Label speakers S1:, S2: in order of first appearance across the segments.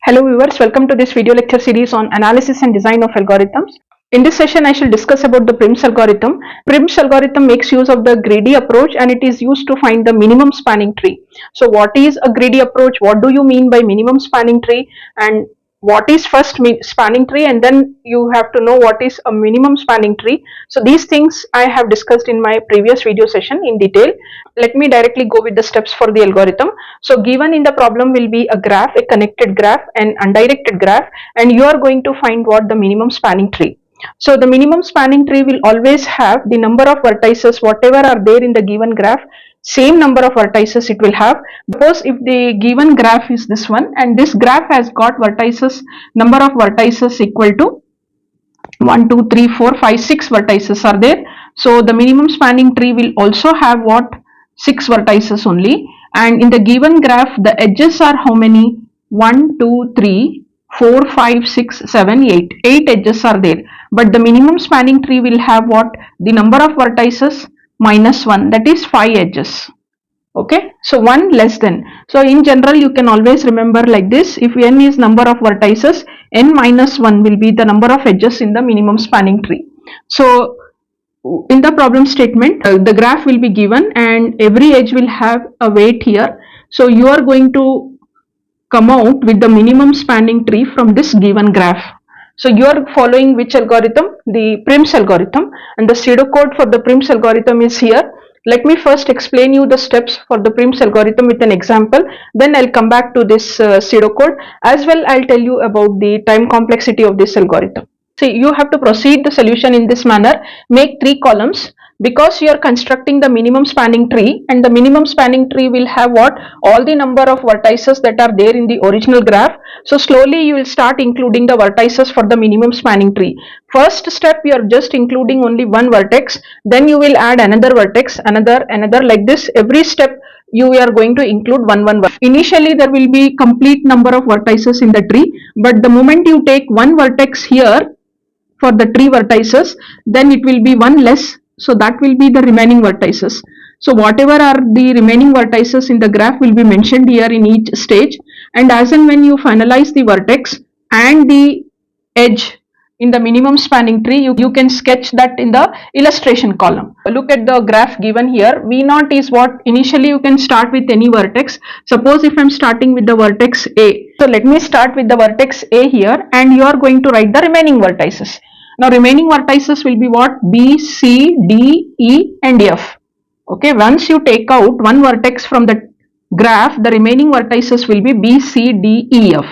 S1: Hello viewers, welcome to this video lecture series on analysis and design of algorithms. In this session, I shall discuss about the Prim's algorithm. Prim's algorithm makes use of the greedy approach and it is used to find the minimum spanning tree. So what is a greedy approach? What do you mean by minimum spanning tree? And what is first spanning tree, and then you have to know what is a minimum spanning tree. So these things I have discussed in my previous video session in detail. Let me directly go with the steps for the algorithm. So given in the problem will be a graph, a connected graph, an undirected graph, and you are going to find what the minimum spanning tree. So the minimum spanning tree will always have the number of vertices whatever are there in the given graph, same number of vertices it will have. Suppose if the given graph is this one and this graph has got vertices, number of vertices equal to 1, 2, 3, 4, 5, 6 vertices are there. So the minimum spanning tree will also have what? 6 vertices only. And in the given graph, the edges are how many? 1, 2, 3, 4, 5, 6, 7, 8. 8 edges are there. But the minimum spanning tree will have what? The number of vertices minus 1, that is 5 edges. Okay, so 1 less than. So in general, you can always remember like this: if n is number of vertices, n minus 1 will be the number of edges in the minimum spanning tree. So in the problem statement, the graph will be given and every edge will have a weight here. So you are going to come out with the minimum spanning tree from this given graph. So you are following which algorithm? The Prim's algorithm, and the pseudocode for the Prim's algorithm is here. Let me first explain you the steps for the Prim's algorithm with an example. Then I'll come back to this pseudocode. As well, I'll tell you about the time complexity of this algorithm. See, you have to proceed the solution in this manner. Make 3 columns because you are constructing the minimum spanning tree, and the minimum spanning tree will have what? All the number of vertices that are there in the original graph. So slowly you will start including the vertices for the minimum spanning tree. First step, you are just including only one vertex, then you will add another vertex, another, like this. Every step you are going to include one vertex. Initially there will be complete number of vertices in the tree, but the moment you take one vertex here for the tree vertices, then it will be one less, so that will be the remaining vertices. So whatever are the remaining vertices in the graph will be mentioned here in each stage, and as and when you finalize the vertex and the edge in the minimum spanning tree, you can sketch that in the illustration column. Look at the graph given here. V0 is what? Initially you can start with any vertex. Suppose if I'm starting with the vertex A. So let me start with the vertex A here, and you are going to write the remaining vertices. Now remaining vertices will be what? B, C, D, E and F. Okay, once you take out one vertex from the graph, the remaining vertices will be B, C, D, E, F.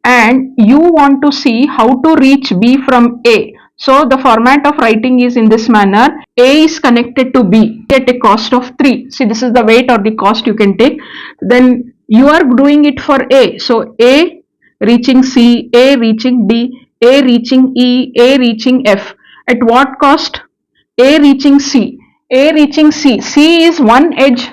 S1: And you want to see how to reach B from A. So the format of writing is in this manner. A is connected to B at a cost of 3. See, this is the weight or the cost you can take. Then you are doing it for A. So A reaching C, A reaching D, A reaching E, A reaching F. At what cost? A reaching C. A reaching C. C is one edge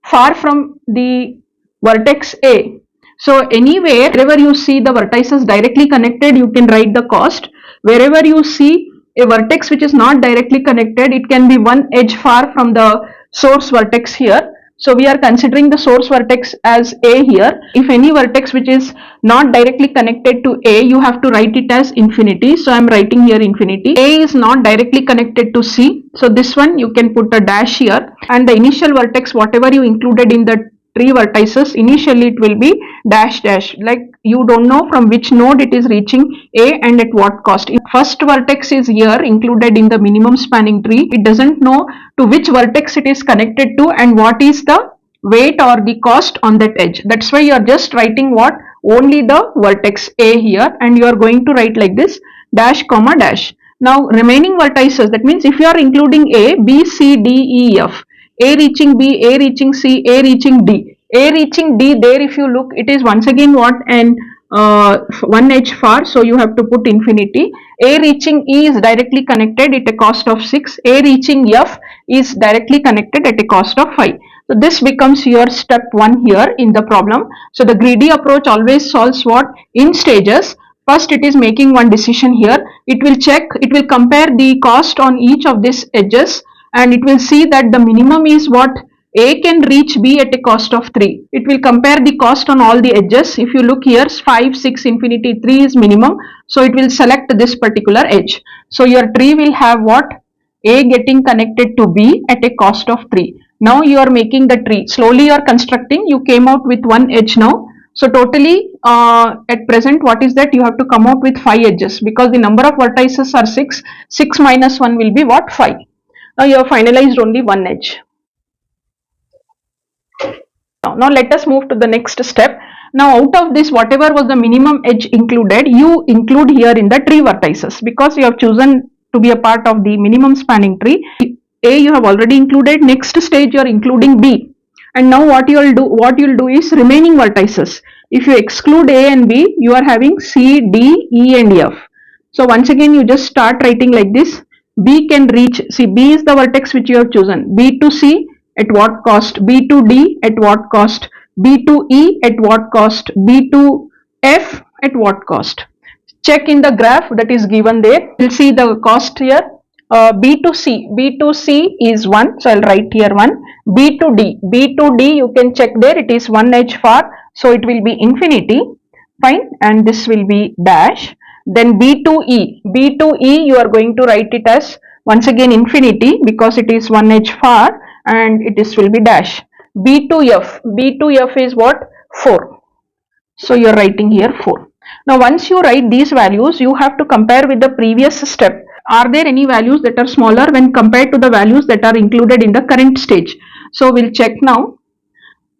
S1: far from the vertex A. So anywhere, wherever you see the vertices directly connected, you can write the cost. Wherever you see a vertex which is not directly connected, it can be one edge far from the source vertex here. So we are considering the source vertex as A here. If any vertex which is not directly connected to A, you have to write it as infinity. So I am writing here infinity. A is not directly connected to C. So this one you can put a dash here. And the initial vertex, whatever you included in the tree vertices, initially it will be dash dash, like you don't know from which node it is reaching A and at what cost. If first vertex is here included in the minimum spanning tree, it doesn't know to which vertex it is connected to and what is the weight or the cost on that edge. That's why you are just writing what? Only the vertex A here, and you are going to write like this: dash comma dash. Now remaining vertices, that means if you are including A, B, C, D, E, F, A reaching B, A reaching C, A reaching D. A reaching D, there if you look, it is once again what? And one edge far, so you have to put infinity. A reaching E is directly connected at a cost of 6. A reaching F is directly connected at a cost of 5. So this becomes your step 1 here in the problem. So the greedy approach always solves what? In stages. First it is making one decision here. It will check, it will compare the cost on each of these edges, and it will see that the minimum is what? A can reach B at a cost of 3. It will compare the cost on all the edges. If you look here, 5, 6, infinity, 3 is minimum. So it will select this particular edge. So your tree will have what? A getting connected to B at a cost of 3. Now you are making the tree. Slowly you are constructing. You came out with one edge now. So totally at present what is that? You have to come out with 5 edges because the number of vertices are 6. 6 minus 1 will be what? 5. Now you have finalized only one edge. Now let us move to the next step. Now out of this, whatever was the minimum edge included, you include here in the tree vertices because you have chosen to be a part of the minimum spanning tree. A you have already included. Next stage you are including B. And now what you will do is remaining vertices. If you exclude A and B, you are having C, D, E and F. So once again you just start writing like this. B can reach, see B is the vertex which you have chosen. B to C at what cost? B to D at what cost? B to E at what cost? B to F at what cost? Check in the graph that is given there. We'll see the cost here. B to C is 1, so I'll write here 1. B to D you can check there, it is one edge far, so it will be infinity, fine, and this will be dash. Then B to E you are going to write it as once again infinity because it is one edge far and it will be dash. B to F is what? 4. So you are writing here 4. Now once you write these values, you have to compare with the previous step. Are there any values that are smaller when compared to the values that are included in the current stage? So we'll check now.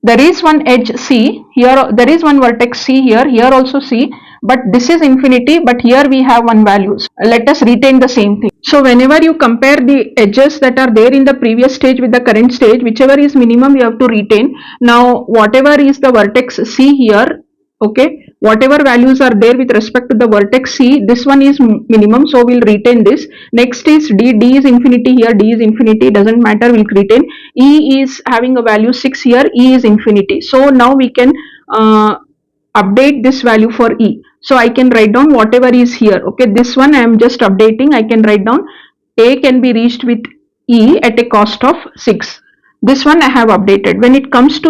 S1: There is one edge C here, there is one vertex C here also C, but this is infinity, but here we have one value. Let us retain the same thing. So whenever you compare the edges that are there in the previous stage with the current stage, whichever is minimum you have to retain. Now whatever is the vertex C here, okay, whatever values are there with respect to the vertex C, this one is minimum, so we'll retain this. Next is D is infinity here, D is infinity, doesn't matter, we'll retain. E is having a value 6 here, E is infinity. So now we can update this value for E. So I can write down whatever is here, okay, this one I am just updating. I can write down A can be reached with E at a cost of 6. This one I have updated. When it comes to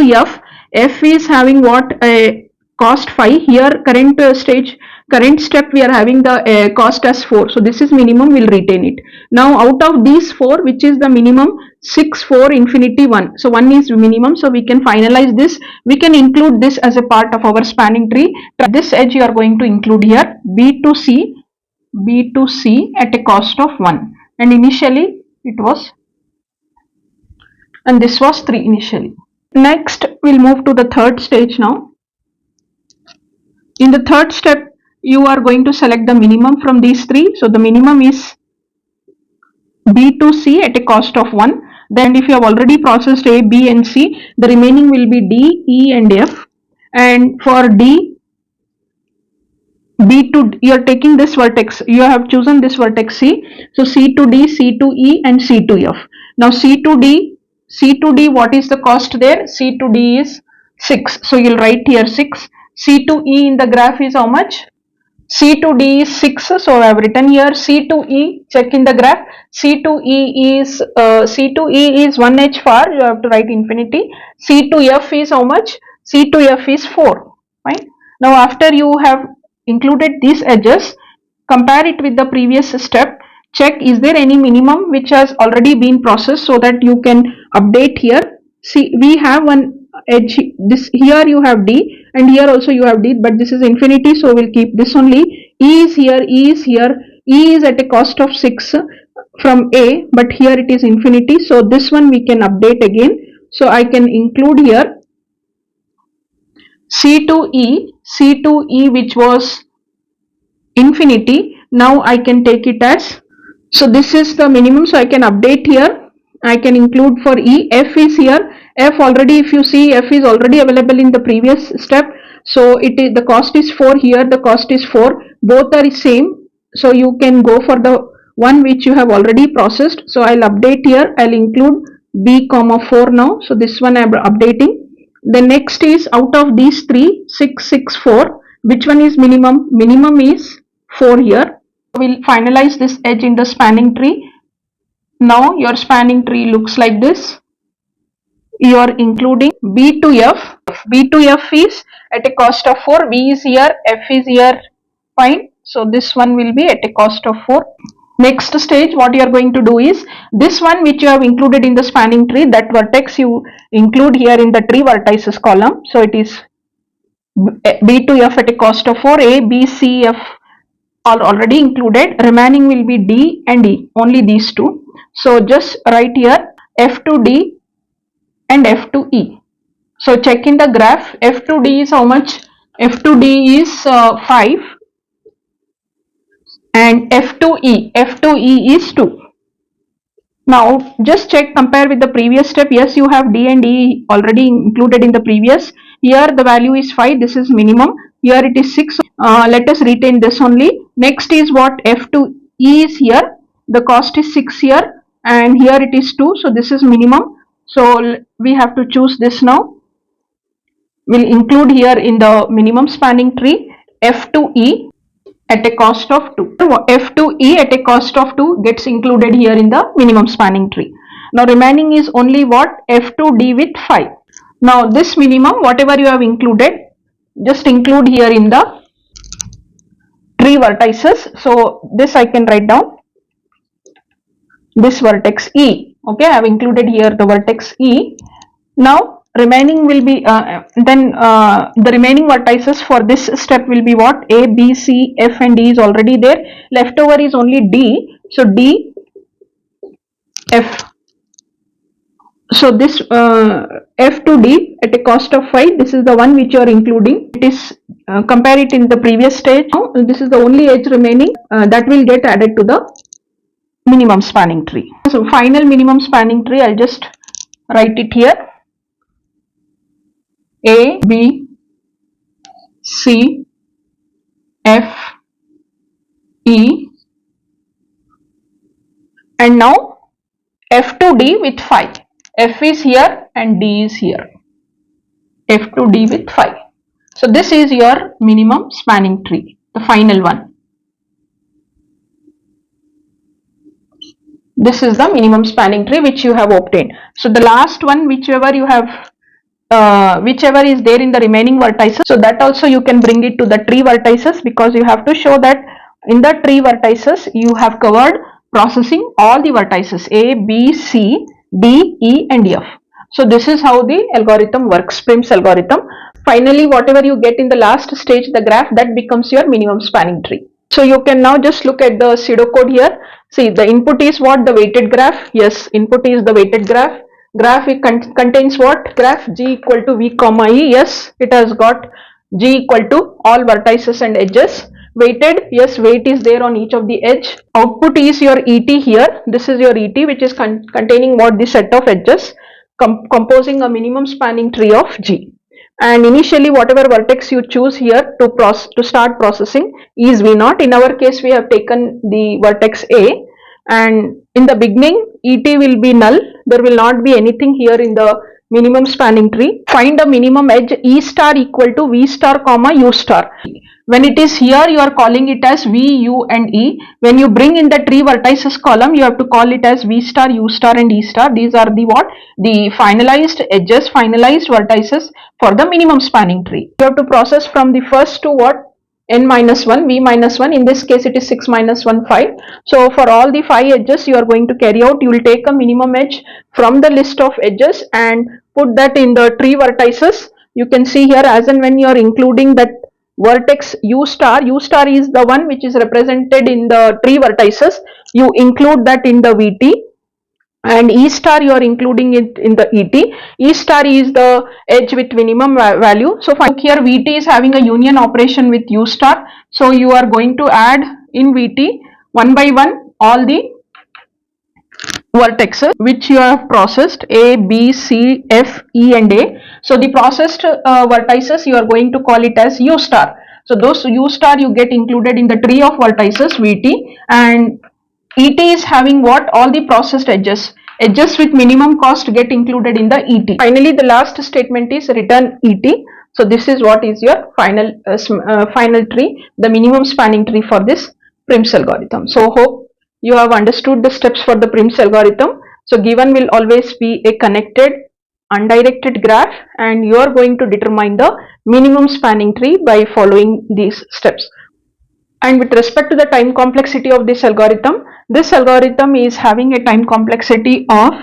S1: F is having what? A cost 5. Here current step we are having the cost as 4. So this is minimum, we'll retain it. Now out of these 4, which is the minimum? 6, 4, infinity, 1. So 1 is minimum, so we can finalize this. We can include this as a part of our spanning tree. This edge you are going to include here, B to C at a cost of 1. And initially it was, and this was 3 initially. Next we'll move to the third stage now. In the third step, you are going to select the minimum from these 3. So the minimum is B to C at a cost of 1. Then if you have already processed A, B and C, the remaining will be D, E and F. And for D, B to, you are taking this vertex, you have chosen this vertex C. So C to D, C to E and C to F. Now C to D, what is the cost there? C to D is 6. So you'll write here 6. C to E in the graph is how much? C to D is 6. So I have written here C to E. Check in the graph. C to E is 1 edge far. You have to write infinity. C to F is how much? C to F is 4. Fine. Now after you have included these edges, compare it with the previous step. Check is there any minimum which has already been processed so that you can update here. See, we have one edge, this here you have D and here also you have D, but this is infinity, so we'll keep this only. E is here, E is at a cost of 6 from A, but here it is infinity, so this one we can update again. So I can include here C to E which was infinity. Now I can take it as, so this is the minimum, so I can update here. I can include for E. F is here. F already, if you see, F is already available in the previous step. So it is, the cost is 4 here, the cost is 4. Both are same. So you can go for the one which you have already processed. So I'll update here. I'll include B comma 4 now. So this one I'm updating. The next is out of these 3, 6, 6, 4. Which one is minimum? Minimum is 4 here. We'll finalize this edge in the spanning tree. Now your spanning tree looks like this. you are including B to F. B to F is at a cost of 4. B is here, F is here, fine. So this one will be at a cost of 4. Next stage, what you are going to do is this one which you have included in the spanning tree, that vertex you include here in the tree vertices column. So it is B to F at a cost of 4. A, B, C, F are already included. Remaining will be D and E, only these two. So just write here F to D and F to E. So check in the graph. F to D is how much? F to D is 5 and F to E is 2. Now just check, compare with the previous step. Yes, you have D and E already included in the previous. Here the value is 5, this is minimum. Here it is 6. Let us retain this only. Next is what? F to E is here. The cost is 6 here and here it is 2. So this is minimum. So we have to choose this now. We'll include here in the minimum spanning tree F to E at a cost of 2. F to E at a cost of 2 gets included here in the minimum spanning tree. Now remaining is only what? F to D with 5. Now this minimum, whatever you have included, just include here in the tree vertices. So this I can write down, this vertex E. Okay, I have included here the vertex E. Now remaining will be the remaining vertices for this step will be what? A, B, C, F and D is already there. Leftover is only D. So D, F. So this F to D at a cost of 5. This is the one which you are including. It is compare it in the previous stage. Now, this is the only edge remaining that will get added to the minimum spanning tree. So final minimum spanning tree, I'll just write it here. A, B, C, F, E, and now F to D with 5. F is here and D is here. F to D with 5. So this is your minimum spanning tree, the final one. This is the minimum spanning tree which you have obtained. So the last one, whichever you have whichever is there in the remaining vertices, so that also you can bring it to the tree vertices, because you have to show that in the tree vertices you have covered processing all the vertices A, B, C, D, E and F. So this is how the algorithm works, Prim's algorithm. Finally, whatever you get in the last stage, the graph, that becomes your minimum spanning tree. So you can now just look at the pseudocode here. See, the input is what? The weighted graph. Yes, input is the weighted graph. Graph contains what? Graph G equal to V comma E. Yes, it has got G equal to all vertices and edges. Weighted, yes, weight is there on each of the edge. Output is your ET here. This is your ET, which is containing what? The set of edges composing a minimum spanning tree of G. And initially whatever vertex you choose here to start processing is V0. In our case, we have taken the vertex A, and in the beginning ET will be null. There will not be anything here in the minimum spanning tree. Find a minimum edge E star equal to V star comma U star. When it is here, you are calling it as V, U and E. When you bring in the tree vertices column, you have to call it as V star, U star and E star. These are the what? The finalized edges, finalized vertices for the minimum spanning tree. You have to process from the first to what? N minus 1, V minus 1. In this case, it is 6 minus 1, 5. So for all the 5 edges you are going to carry out, you will take a minimum edge from the list of edges and put that in the tree vertices. You can see here, as and when you are including that vertex U star is the one which is represented in the tree vertices. You include that in the VT, and E star you are including it in the ET. E star is the edge with minimum value. So here VT is having a union operation with U star. So you are going to add in VT one by one all the vertexes which you have processed A, B, C, F, E and A. So the processed vertices you are going to call it as U star. So those U star you get included in the tree of vertices VT, and ET is having what? All the processed edges. Edges with minimum cost get included in the ET. Finally, the last statement is return ET. So this is what is your final final tree, the minimum spanning tree for this Prim's algorithm. So hope you have understood the steps for the Prim's algorithm. So given will always be a connected undirected graph, and you are going to determine the minimum spanning tree by following these steps. And with respect to the time complexity of this algorithm is having a time complexity of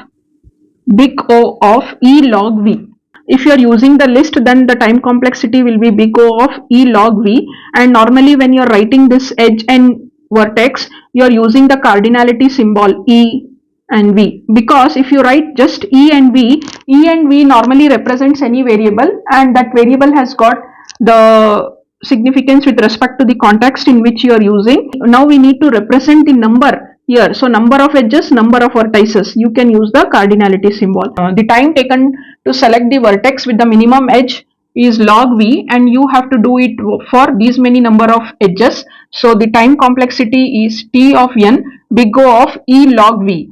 S1: big O of E log V. If you are using the list, then the time complexity will be big O of E log V, and normally when you are writing this edge and vertex, you are using the cardinality symbol E and V, because if you write just E and V normally represents any variable, and that variable has got the significance with respect to the context in which you are using. Now we need to represent the number here. So number of edges, number of vertices, you can use the cardinality symbol. The time taken to select the vertex with the minimum edge is log V, and you have to do it for these many number of edges. So the time complexity is T of n big O of E log V.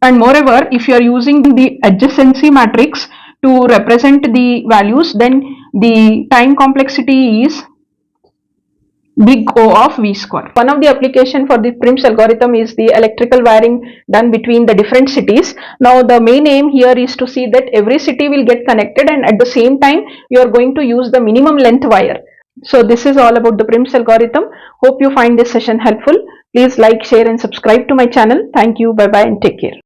S1: And moreover, if you are using the adjacency matrix to represent the values, then the time complexity is big O of V square. One of the application for the Prim's algorithm is the electrical wiring done between the different cities. Now the main aim here is to see that every city will get connected, and at the same time you are going to use the minimum length wire. So this is all about the Prim's algorithm. Hope you find this session helpful. Please like, share and subscribe to my channel. Thank you. Bye bye and take care.